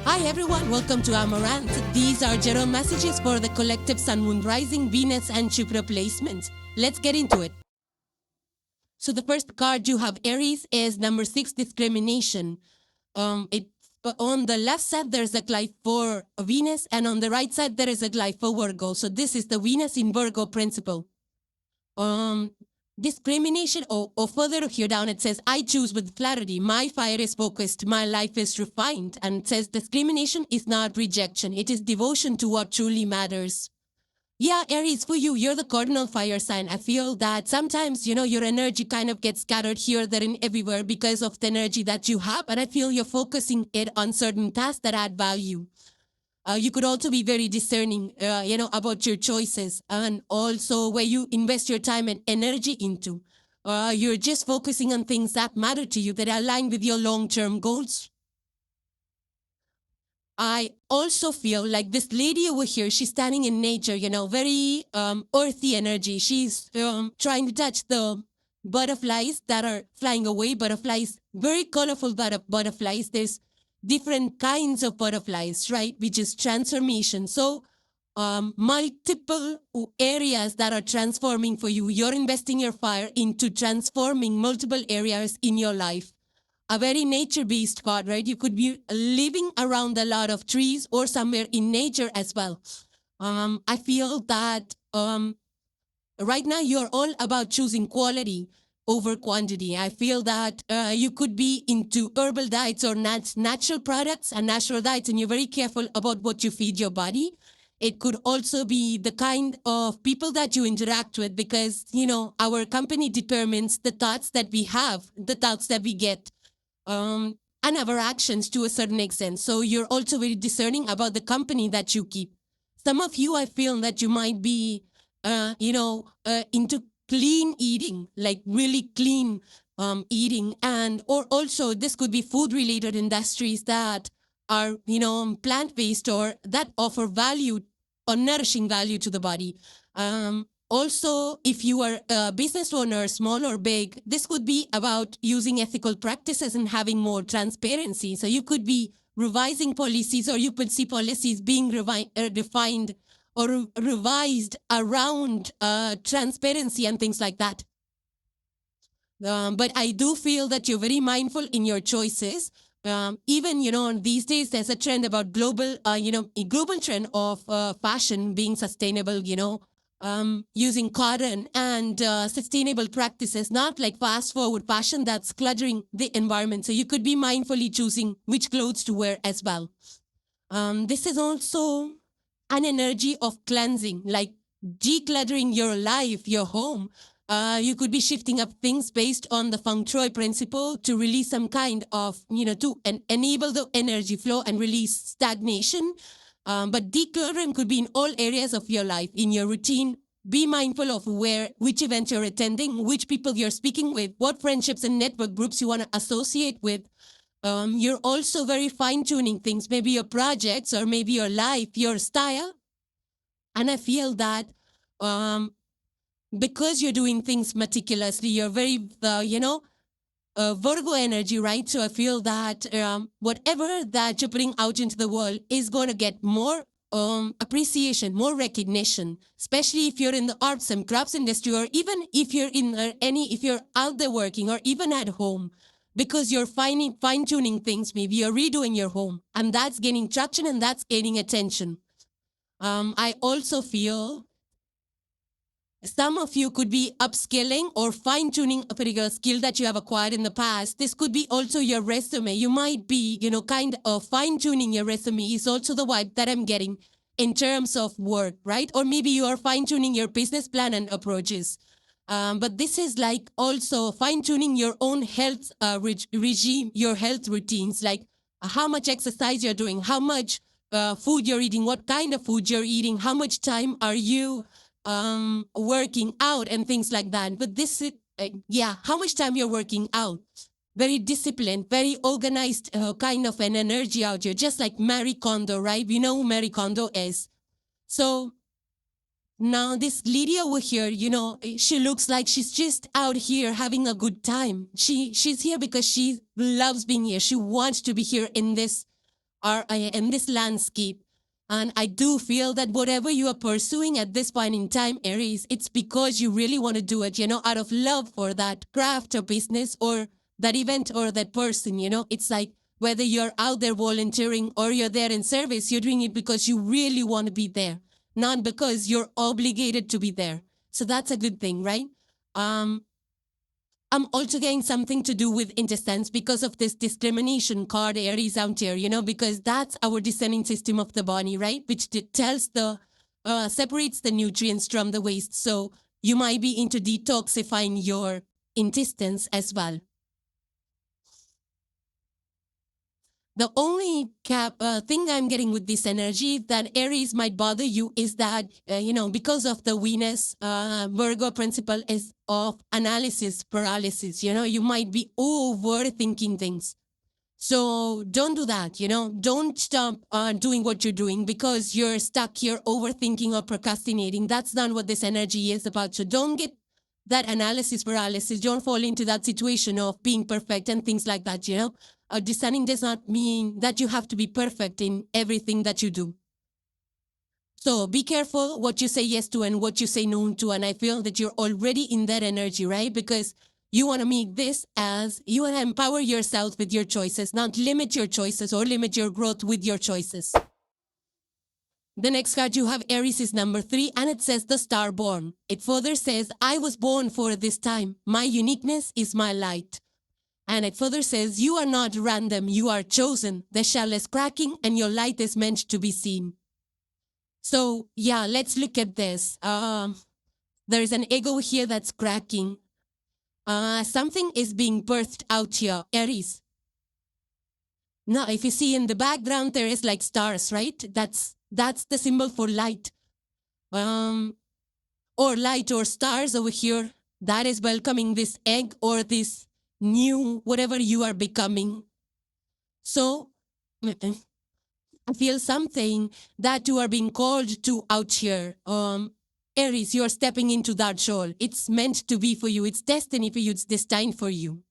Hi everyone, welcome to Amaranth. These are general messages for the collective Sun, Moon, Rising, Venus and Jupiter placements. Let's get into it. So the first card you have, Aries, is number 6, discrimination. It's on the left side there's a glyph for Venus, and on the right side there is a glyph for Virgo. So this is the Venus in Virgo principle. Discrimination, or further here down it says, I choose with clarity, my fire is focused, my life is refined. And it says discrimination is not rejection, it is devotion to what truly matters. Yeah, Aries, for you, you're the cardinal fire sign. I feel that sometimes, your energy kind of gets scattered here, there, and everywhere because of the energy that you have. And I feel you're focusing it on certain tasks that add value. You could also be very discerning, about your choices and also where you invest your time and energy into. You're just focusing on things that matter to you, that align with your long-term goals. I also feel like this lady over here, she's standing in nature, very earthy energy. She's trying to touch the butterflies that are flying away, butterflies, very colorful butterflies. There's different kinds of butterflies, right? Which is transformation. So multiple areas that are transforming for you. You're investing your fire into transforming multiple areas in your life. A very nature-based card, right? You could be living around a lot of trees or somewhere in nature as well. I feel that right now you're all about choosing quality over quantity. I feel that you could be into herbal diets or natural products and natural diets, and you're very careful about what you feed your body. It could also be the kind of people that you interact with, because, our company determines the thoughts that we have, the thoughts that we get, and our actions to a certain extent. So you're also very discerning about the company that you keep. Some of you, I feel that you might be, into clean eating, like really clean eating. Or also this could be food-related industries that are, plant-based or that offer value or nourishing value to the body. Also, if you are a business owner, small or big, this could be about using ethical practices and having more transparency. So you could be revising policies, or you could see policies being refined or revised around transparency and things like that. But I do feel that you're very mindful in your choices. Even, these days there's a trend about global trend of fashion being sustainable, using cotton and sustainable practices, not like fast forward fashion that's cluttering the environment. So you could be mindfully choosing which clothes to wear as well. This is also an energy of cleansing, like decluttering your life, your home. You could be shifting up things based on the feng shui principle to release some kind of, to enable the energy flow and release stagnation. But decluttering could be in all areas of your life, in your routine. Be mindful of which events you're attending, which people you're speaking with, what friendships and network groups you want to associate with. You're also very fine-tuning things, maybe your projects or maybe your life, your style. And I feel that because you're doing things meticulously, you're very, Virgo energy, right? So I feel that whatever that you're putting out into the world is going to get more appreciation, more recognition, especially if you're in the arts and crafts industry, or even if you're in if you're out there working, or even at home, because you're fine-tuning things. Maybe you're redoing your home, and that's gaining traction and that's gaining attention. I also feel some of you could be upskilling or fine-tuning a particular skill that you have acquired in the past. This could be also your resume. You might be, kind of fine-tuning your resume is also the vibe that I'm getting in terms of work, right? Or maybe you are fine-tuning your business plan and approaches. But this is like also fine-tuning your own health regime, your health routines, like how much exercise you're doing, how much food you're eating, what kind of food you're eating, how much time are you working out and things like that. But this is, how much time you're working out. Very disciplined, very organized kind of an energy out here, just like Marie Kondo, right? We know who Marie Kondo is. So now this lady over here, she looks like she's just out here having a good time. She's here because she loves being here. She wants to be here in this are in this landscape. And I do feel that whatever you are pursuing at this point in time, Aries, it's because you really want to do it, out of love for that craft or business or that event or that person, It's like whether you're out there volunteering or you're there in service, you're doing it because you really want to be there, not because you're obligated to be there. So that's a good thing, right? I'm also getting something to do with intestines because of this discrimination card Aries out here, because that's our descending system of the body, right? Which tells separates the nutrients from the waste. So you might be into detoxifying your intestines as well. The only thing I'm getting with this energy that Aries might bother you is that, because of the Venus Virgo principle is of analysis paralysis, you might be overthinking things. So don't do that, don't stop doing what you're doing because you're stuck here overthinking or procrastinating. That's not what this energy is about. So don't get that analysis paralysis. Don't fall into that situation of being perfect and things like that, Discerning does not mean that you have to be perfect in everything that you do. So be careful what you say yes to and what you say no to. And I feel that you're already in that energy, right? Because you want to make this as you want to empower yourself with your choices, not limit your choices or limit your growth with your choices. The next card you have, Aries, is number 3, and it says the star born. It further says, I was born for this time. My uniqueness is my light. And it further says, you are not random, you are chosen. The shell is cracking and your light is meant to be seen. So yeah, let's look at this. There is an ego here that's cracking. Something is being birthed out here, Aries. Now, if you see in the background, there is like stars, right? That's the symbol for light. Or light or stars over here. That is welcoming this egg or this new, whatever you are becoming. So, I feel something that you are being called to out here. Aries, you are stepping into that role. It's meant to be for you. It's destiny for you. It's destined for you.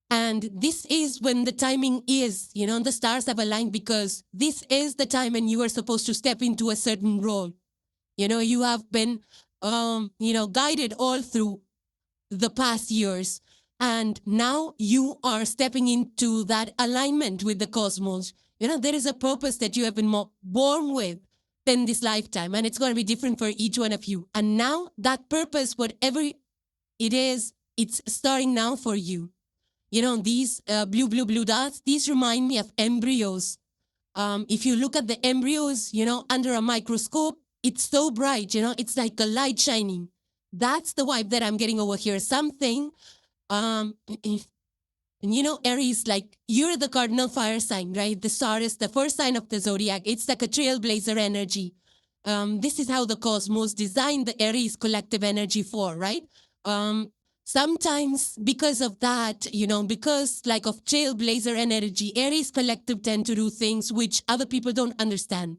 And this is when the timing is, the stars have aligned because this is the time when you are supposed to step into a certain role. You have been, guided all through the past years. And now you are stepping into that alignment with the cosmos. There is a purpose that you have been born with in this lifetime, and it's going to be different for each one of you. And now that purpose, whatever it is, it's starting now for you. These blue dots, these remind me of embryos. If you look at the embryos, under a microscope, it's so bright, it's like a light shining. That's the vibe that I'm getting over here. Something, Aries, like you're the cardinal fire sign, right? The star is the first sign of the zodiac. It's like a trailblazer energy. This is how the cosmos designed the Aries collective energy for, right? Sometimes because of that, because like of trailblazer energy, Aries collective tend to do things which other people don't understand.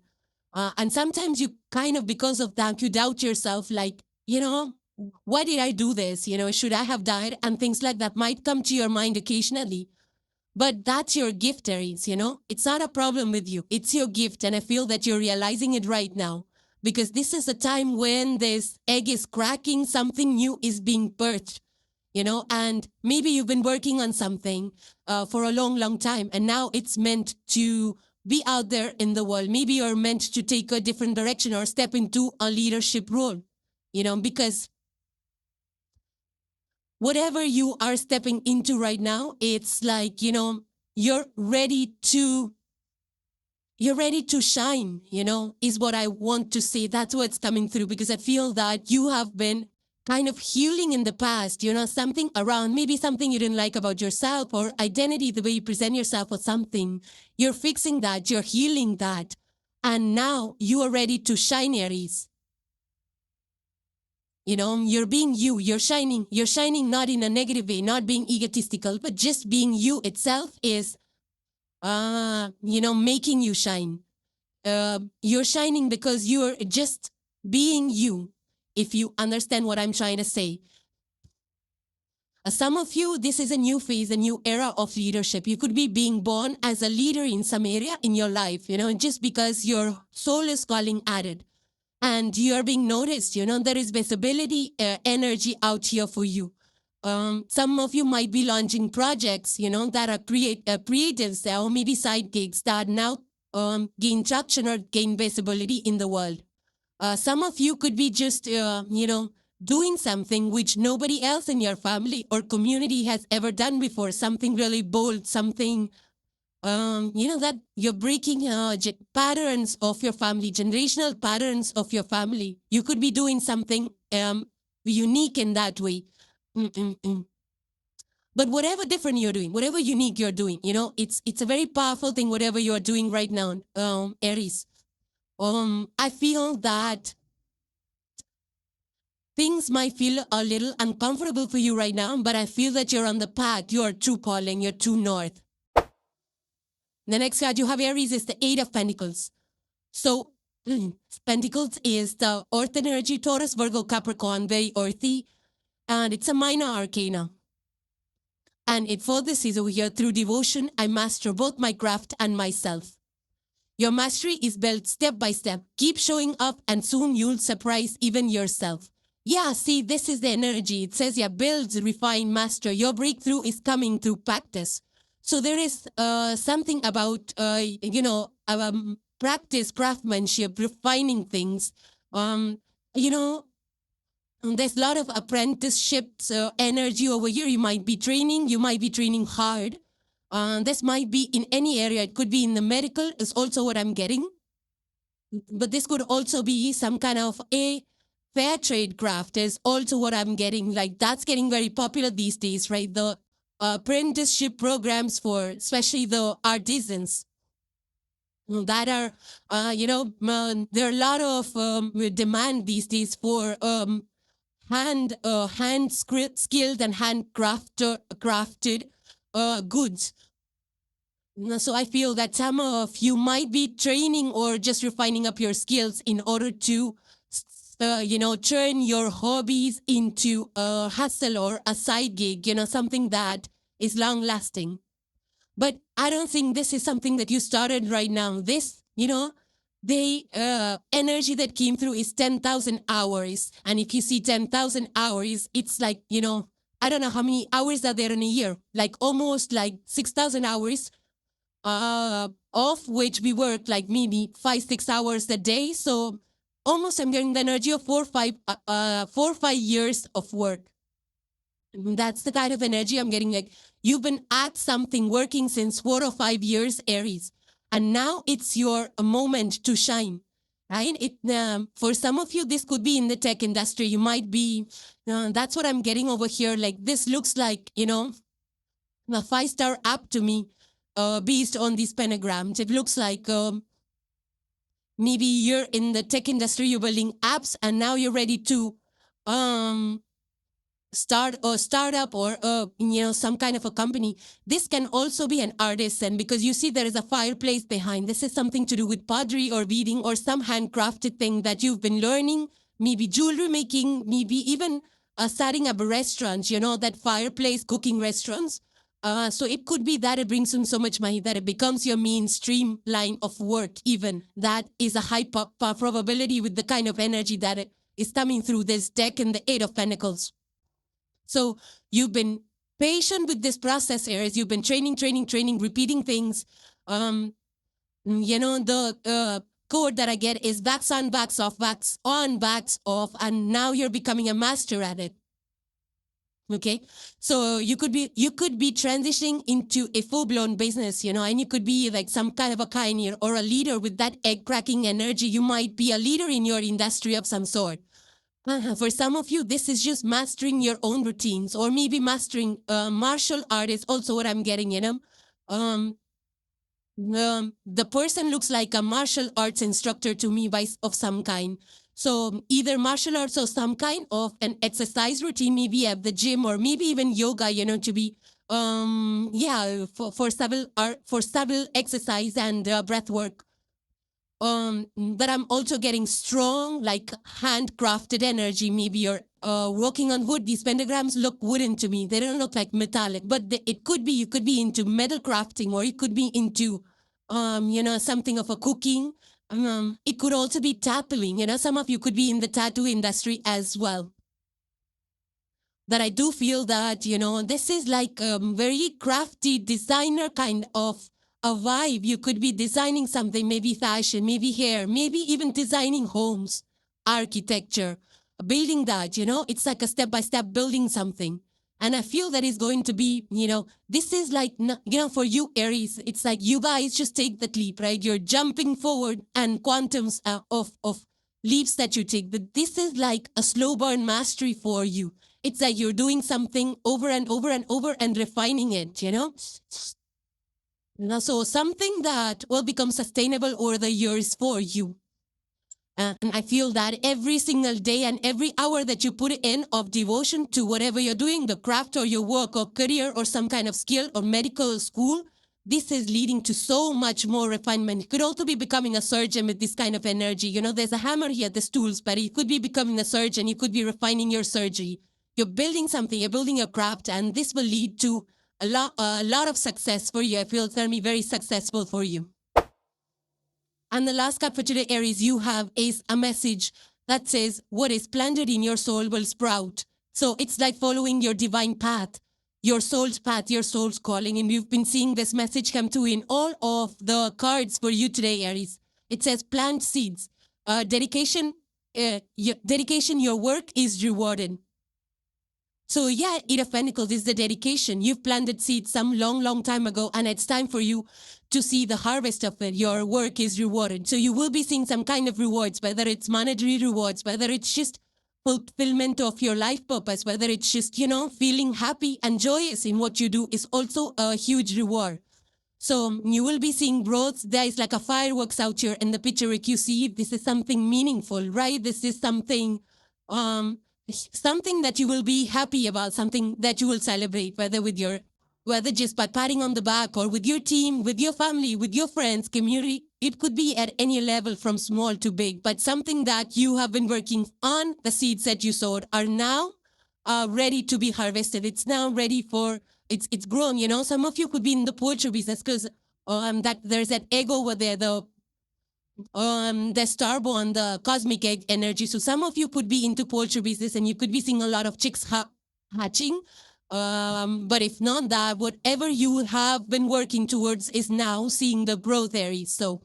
And sometimes you kind of, because of that, you doubt yourself, like, why did I do this? Should I have died? And things like that might come to your mind occasionally. But that's your gift, Aries, It's not a problem with you. It's your gift. And I feel that you're realizing it right now. Because this is a time when this egg is cracking, something new is being birthed, and maybe you've been working on something for a long, long time. And now it's meant to be out there in the world. Maybe you're meant to take a different direction or step into a leadership role, because whatever you are stepping into right now, it's like, you're ready to shine, is what I want to say. That's what's coming through, because I feel that you have been kind of healing in the past, something around, maybe something you didn't like about yourself or identity, the way you present yourself or something. You're fixing that, you're healing that. And now you are ready to shine, Aries. You're being you, you're shining not in a negative way, not being egotistical, but just being you itself is, making you shine. You're shining because you're just being you, if you understand what I'm trying to say. Some of you, this is a new phase, a new era of leadership. You could be being born as a leader in some area in your life, just because your soul is calling at it. And you are being noticed, there is visibility, energy out here for you. Some of you might be launching projects, that are creatives or maybe side gigs that now gain traction or gain visibility in the world. Some of you could be just, doing something which nobody else in your family or community has ever done before, something really bold, something, that you're breaking patterns of your family, generational patterns of your family. You could be doing something unique in that way. But whatever different you're doing, whatever unique you're doing, it's a very powerful thing, whatever you're doing right now, Aries. I feel that things might feel a little uncomfortable for you right now, but I feel that you're on the path, you're true calling, you're true north. The next card you have, Aries, is the Eight of Pentacles. So, Pentacles is the Earth energy, Taurus, Virgo, Capricorn, very earthy, and it's a minor arcana. And it further says over here, through devotion, I master both my craft and myself. Your mastery is built step by step. Keep showing up and soon you'll surprise even yourself. Yeah, see, this is the energy. It says, build, refine, master. Your breakthrough is coming through practice. So there is something about, practice, craftsmanship, refining things. There's a lot of apprenticeships energy over here. You might be training hard. This might be in any area. It could be in the medical is also what I'm getting. But this could also be some kind of a fair trade craft is also what I'm getting. Like that's getting very popular these days, right? The apprenticeship programs for especially the artisans that are, there are a lot of demand these days for hand skilled and crafted goods. So I feel that some of you might be training or just refining up your skills in order to, turn your hobbies into a hustle or a side gig, something that is long lasting. But I don't think this is something that you started right now. This, the energy that came through is 10,000 hours. And if you see 10,000 hours, it's like, I don't know how many hours are there in a year, like almost like 6,000 hours, of which we work like maybe 5-6 hours a day. So almost I'm getting the energy of 4 or 5 years of work. That's the kind of energy I'm getting. Like you've been at something working since 4 or 5 years, Aries. And now it's your moment to shine, right? For some of you, this could be in the tech industry. You might be, that's what I'm getting over here. Like this looks like, a 5-star app to me, based on these pentagrams. It looks like maybe you're in the tech industry, you're building apps, and now you're ready to start a startup or some kind of a company. This can also be an artisan because you see there is a fireplace behind. This is something to do with pottery or weaving or some handcrafted thing that you've been learning, maybe jewelry making, maybe even starting up a restaurant, that fireplace cooking restaurants. So it could be that it brings in so much money that it becomes your mainstream line of work even. That is a high probability with the kind of energy that it is coming through this deck and the Eight of Pentacles. So you've been patient with this process, Aries. You've been training, repeating things. The code that I get is wax on, wax off, wax on, wax off, and now you're becoming a master at it. Okay, so you could be transitioning into a full-blown business, and you could be like some kind of a pioneer or a leader with that egg-cracking energy. You might be a leader in your industry of some sort. For some of you, this is just mastering your own routines or maybe mastering martial art is also what I'm getting, the person looks like a martial arts instructor to me of some kind. So either martial arts or some kind of an exercise routine, maybe at the gym or maybe even yoga, to be, for stable exercise and breath work. But I'm also getting strong, like handcrafted energy. Maybe you're working on wood. These pentagrams look wooden to me. They don't look like metallic, but it could be, you could be into metal crafting, or you could be into, something of a cooking. It could also be tattooing. Some of you could be in the tattoo industry as well. That I do feel that, this is like a very crafty designer kind of a vibe. You could be designing something, maybe fashion, maybe hair, maybe even designing homes, architecture, building that, it's like a step-by-step building something. And I feel that is going to be, this is like, for you, Aries, it's like you guys just take that leap, right? You're jumping forward and quantums of leaps that you take. But this is like a slow burn mastery for you. It's like you're doing something over and over and over and refining it, So something that will become sustainable over the years for you. And I feel that every single day and every hour that you put in of devotion to whatever you're doing, the craft or your work or career or some kind of skill or medical school, this is leading to so much more refinement. You could also be becoming a surgeon with this kind of energy. There's a hammer here, there's tools, but you could be becoming a surgeon. You could be refining your surgery. You're building something, you're building a craft, and this will lead to a lot of success for you. I feel it's going to be very successful for you. And the last card for today, Aries, you have is a message that says, what is planted in your soul will sprout. So it's like following your divine path, your soul's calling. And we've been seeing this message come through in all of the cards for you today, Aries. It says plant seeds. Dedication, your work is rewarded. So yeah, Eight of Pentacles is the dedication. You've planted seeds some long time ago, and it's time for you to see the harvest of it. Your work is rewarded. So you will be seeing some kind of rewards, whether it's monetary rewards, whether it's just fulfillment of your life purpose, whether it's just, feeling happy and joyous in what you do is also a huge reward. So you will be seeing growth. There is like a fireworks out here in the picture. If you see, this is something meaningful, right? This is something that you will be happy about, something that you will celebrate, whether just by patting on the back or with your team, with your family, with your friends, community. It could be at any level from small to big, but something that you have been working on, the seeds that you sowed are now ready to be harvested. It's now ready for, it's grown, Some of you could be in the poetry business because that there's that egg over there, the starborn, the cosmic egg energy. So some of you could be into poultry business and you could be seeing a lot of chicks hatching. But if not that, whatever you have been working towards is now seeing the growth, Aries. So,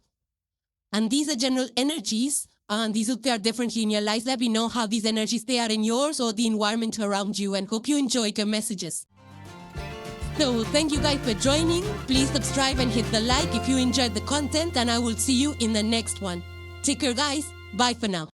and these are general energies. These will appear differently in your lives. Let me know how these energies, they are in yours or the environment around you, and hope you enjoyed your messages. So thank you guys for joining. Please subscribe and hit the like if you enjoyed the content, and I will see you in the next one. Take care, guys. Bye for now.